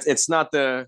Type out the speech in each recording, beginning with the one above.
it's not the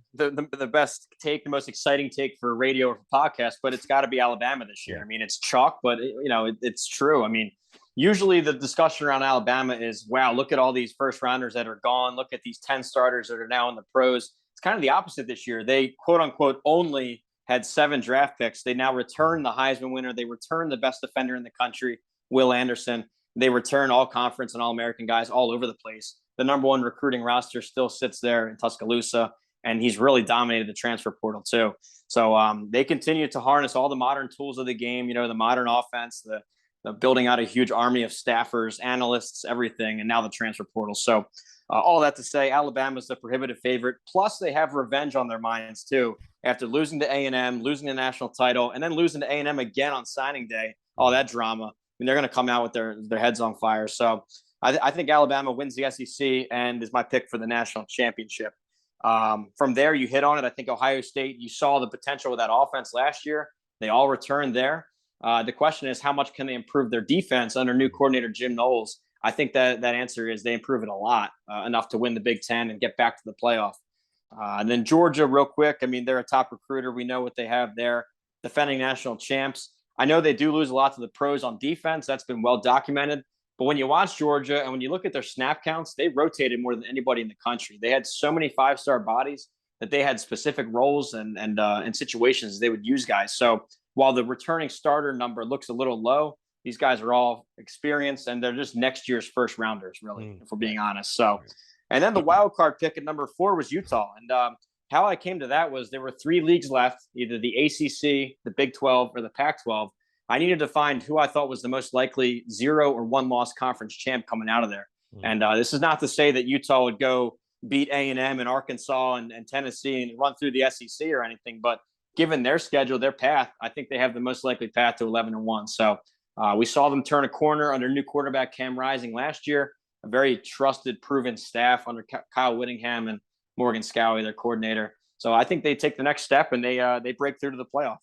best take, the most exciting take for radio or for podcast, but it's got to be Alabama this year. Yeah. I mean, it's chalk, but it's true. I mean, usually the discussion around Alabama is, wow, look at all these first rounders that are gone. Look at these 10 starters that are now in the pros. It's kind of the opposite this year. They quote unquote only had 7 draft picks. They now return the Heisman winner. They return the best defender in the country, Will Anderson. They return all conference and all American guys all over the place. The number 1 recruiting roster still sits there in Tuscaloosa, and he's really dominated the transfer portal too. So they continue to harness all the modern tools of the game, the modern offense, the building out a huge army of staffers, analysts, everything, and now the transfer portal. So all that to say, Alabama's the prohibitive favorite. Plus, they have revenge on their minds too. After losing to A&M, losing the national title, and then losing to A&M again on signing day, all that drama. I mean, they're going to come out with their heads on fire. So I think Alabama wins the SEC and is my pick for the national championship. From there, you hit on it. I think Ohio State, you saw the potential of that offense last year. They all returned there. The question is, how much can they improve their defense under new coordinator Jim Knowles? I think that answer is they improve it a lot, enough to win the Big Ten and get back to the playoff. And then Georgia, real quick. I mean, they're a top recruiter. We know what they have there. Defending national champs. I know they do lose a lot to the pros on defense. That's been well documented. But when you watch Georgia and when you look at their snap counts, they rotated more than anybody in the country. They had so many 5-star bodies that they had specific roles and situations they would use guys. So while the returning starter number looks a little low, these guys are all experienced and they're just next year's first rounders, really, if we're being honest. So, and then the wild card pick at number 4 was Utah. And how I came to that was there were 3 leagues left, either the ACC, the Big 12, or the Pac-12. I needed to find who I thought was the most likely 0 or 1-loss conference champ coming out of there. And this is not to say that Utah would go beat A&M and Arkansas and Tennessee and run through the SEC or anything, but given their schedule, their path, I think they have the most likely path to 11-1. So we saw them turn a corner under new quarterback Cam Rising last year, a very trusted, proven staff under Kyle Whittingham and Morgan Scalley, their coordinator. So I think they take the next step and they break through to the playoff.